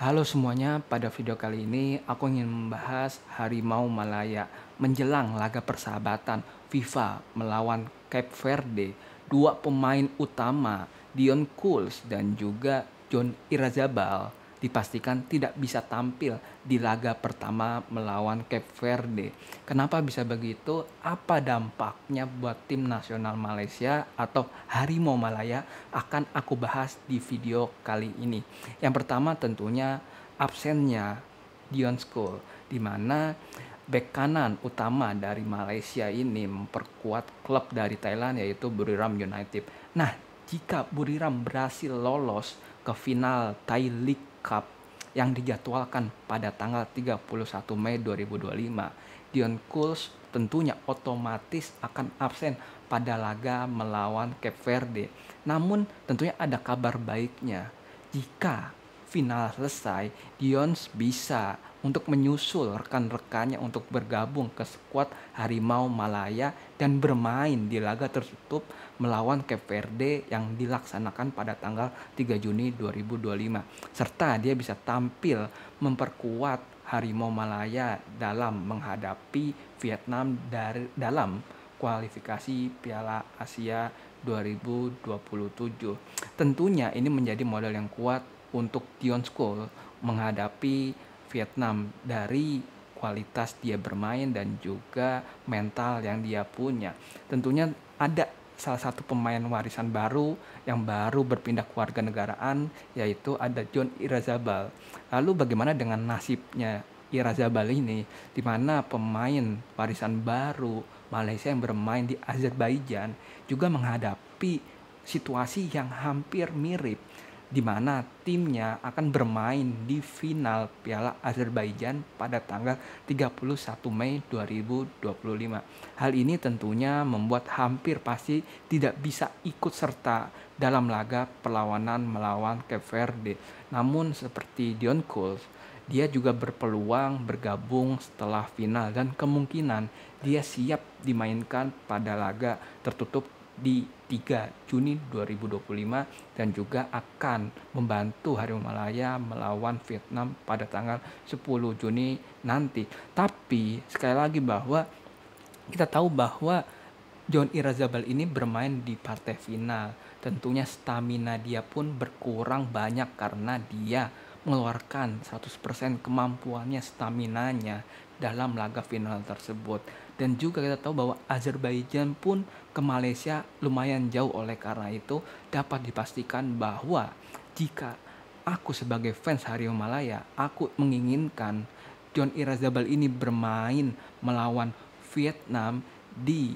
Halo semuanya, pada video kali ini aku ingin membahas Harimau Malaya menjelang laga persahabatan FIFA melawan Cape Verde. Dua pemain utama, Dion Kuls dan juga John Irazabal, dipastikan tidak bisa tampil di laga pertama melawan Cape Verde. Kenapa bisa begitu? Apa dampaknya buat tim nasional Malaysia atau Harimau Malaya? Akan aku bahas di video kali ini. Yang pertama tentunya absennya Dion School, di mana bek kanan utama dari Malaysia ini memperkuat klub dari Thailand yaitu Buriram United. Nah, jika Buriram berhasil lolos ke final Thai League Cup yang dijadwalkan pada tanggal 31 Mei 2025, Dion Kuls tentunya otomatis akan absen pada laga melawan Cape Verde. Namun tentunya ada kabar baiknya. Jika final selesai, Dions bisa untuk menyusul rekan-rekannya untuk bergabung ke skuad Harimau Malaya dan bermain di laga tertutup melawan Cape Verde yang dilaksanakan pada tanggal 3 Juni 2025. Serta dia bisa tampil memperkuat Harimau Malaya dalam menghadapi Vietnam dalam kualifikasi Piala Asia 2027. Tentunya ini menjadi modal yang kuat untuk Dion School menghadapi Vietnam dari kualitas dia bermain dan juga mental yang dia punya. Tentunya ada salah satu pemain warisan baru yang baru berpindah kewarganegaraan, yaitu ada John Irazabal. Lalu bagaimana dengan nasibnya Irazabal ini, di mana pemain warisan baru Malaysia yang bermain di Azerbaijan juga menghadapi situasi yang hampir mirip, di mana timnya akan bermain di final Piala Azerbaijan pada tanggal 31 Mei 2025. Hal ini tentunya membuat hampir pasti tidak bisa ikut serta dalam laga perlawanan melawan Cape Verde. Namun seperti Dion Kuls, dia juga berpeluang bergabung setelah final dan kemungkinan dia siap dimainkan pada laga tertutup di 3 Juni 2025 dan juga akan membantu Harimau Malaya melawan Vietnam pada tanggal 10 Juni nanti. Tapi sekali lagi bahwa kita tahu bahwa John Irazabal ini bermain di partai final. Tentunya stamina dia pun berkurang banyak karena dia mengeluarkan 100% kemampuannya, staminanya dalam laga final tersebut. Dan juga kita tahu bahwa Azerbaijan pun ke Malaysia lumayan jauh, oleh karena itu dapat dipastikan bahwa jika aku sebagai fans Harimau Malaya, aku menginginkan John Irazabal ini bermain melawan Vietnam di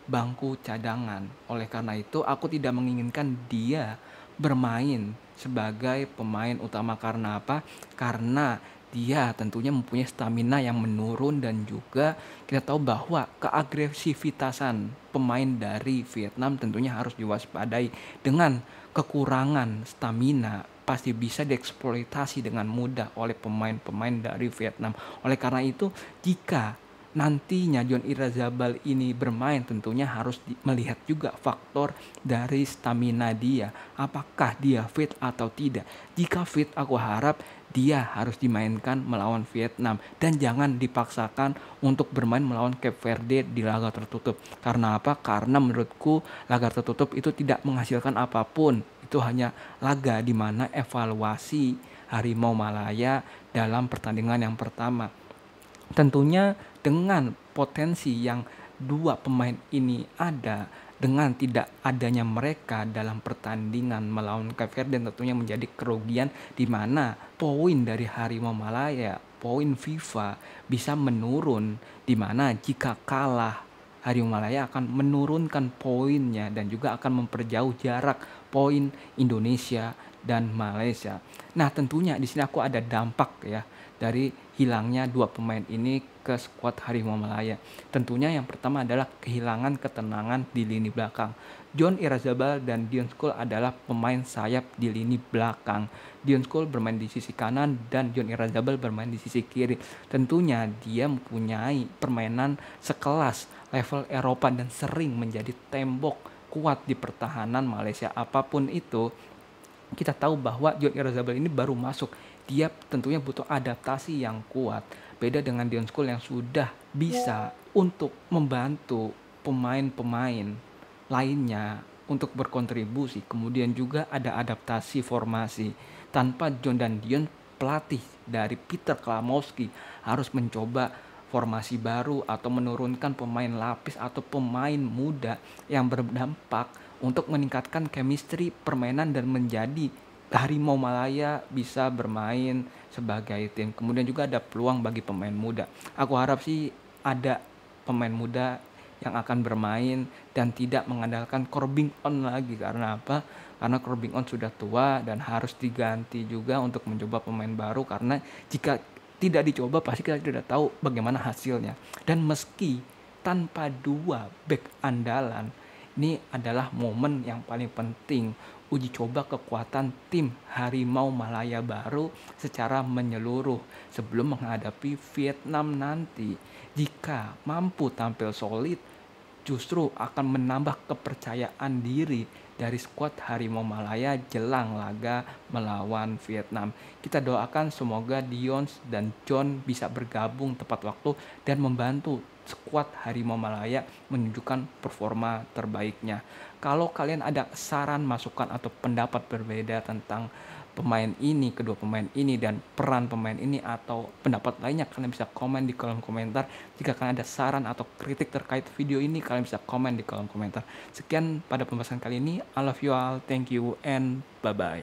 bangku cadangan. Oleh karena itu aku tidak menginginkan dia bermain sebagai pemain utama. Karena apa? Karena dia tentunya mempunyai stamina yang menurun dan juga kita tahu bahwa keagresivitasan pemain dari Vietnam tentunya harus diwaspadai. Dengan kekurangan stamina pasti bisa dieksploitasi dengan mudah oleh pemain-pemain dari Vietnam. Oleh karena itu, jika nantinya John Irazabal ini bermain, tentunya harus melihat juga faktor dari stamina dia. Apakah dia fit atau tidak? Jika fit, aku harap dia harus dimainkan melawan Vietnam dan jangan dipaksakan untuk bermain melawan Cape Verde di laga tertutup. Karena apa? Karena menurutku laga tertutup itu tidak menghasilkan apapun. Itu hanya laga di mana evaluasi Harimau Malaya dalam pertandingan yang pertama. Tentunya dengan potensi yang dua pemain ini ada, dengan tidak adanya mereka dalam pertandingan melawan Cape Verde tentunya menjadi kerugian, di mana poin dari Harimau Malaya, poin FIFA bisa menurun, di mana jika kalah Harimau Malaya akan menurunkan poinnya dan juga akan memperjauh jarak poin Indonesia dan Malaysia. Nah, tentunya di sini aku ada dampak ya dari hilangnya dua pemain ini ke skuad Harimau Malaya. Tentunya yang pertama adalah kehilangan ketenangan di lini belakang. John Irazabal dan Dion School adalah pemain sayap di lini belakang. Dion School bermain di sisi kanan dan John Irazabal bermain di sisi kiri. Tentunya dia mempunyai permainan sekelas level Eropa dan sering menjadi tembok kuat di pertahanan Malaysia. Apapun itu, kita tahu bahwa John Irazabal ini baru masuk dia tentunya butuh adaptasi yang kuat. Beda dengan Dion School yang sudah bisa untuk membantu pemain-pemain lainnya untuk berkontribusi. Kemudian juga ada adaptasi formasi. Tanpa John dan Dion, pelatih dari Peter Klamowski harus mencoba formasi baru atau menurunkan pemain lapis atau pemain muda yang berdampak untuk meningkatkan chemistry permainan dan menjadi Harimau Malaya bisa bermain sebagai tim. Kemudian juga ada peluang bagi pemain muda. Aku harap sih ada pemain muda yang akan bermain dan tidak mengandalkan Corbin On lagi. Karena apa? Karena Corbin On sudah tua dan harus diganti juga untuk mencoba pemain baru, karena jika tidak dicoba pasti kita tidak tahu bagaimana hasilnya. Dan meski tanpa dua back andalan, ini adalah momen yang paling penting uji coba kekuatan tim Harimau Malaya baru secara menyeluruh sebelum menghadapi Vietnam nanti. Jika mampu tampil solid, justru akan menambah kepercayaan diri dari skuad Harimau Malaya jelang laga melawan Vietnam. Kita doakan semoga Dion dan John bisa bergabung tepat waktu dan membantu skuad Harimau Malaya menunjukkan performa terbaiknya. Kalau kalian ada saran, masukan atau pendapat berbeda tentang pemain ini, kedua pemain ini dan peran pemain ini atau pendapat lainnya, kalian bisa komen di kolom komentar. Jika kalian ada saran atau kritik terkait video ini, kalian bisa komen di kolom komentar. Sekian pada pembahasan kali ini. I love you all, thank you and bye bye.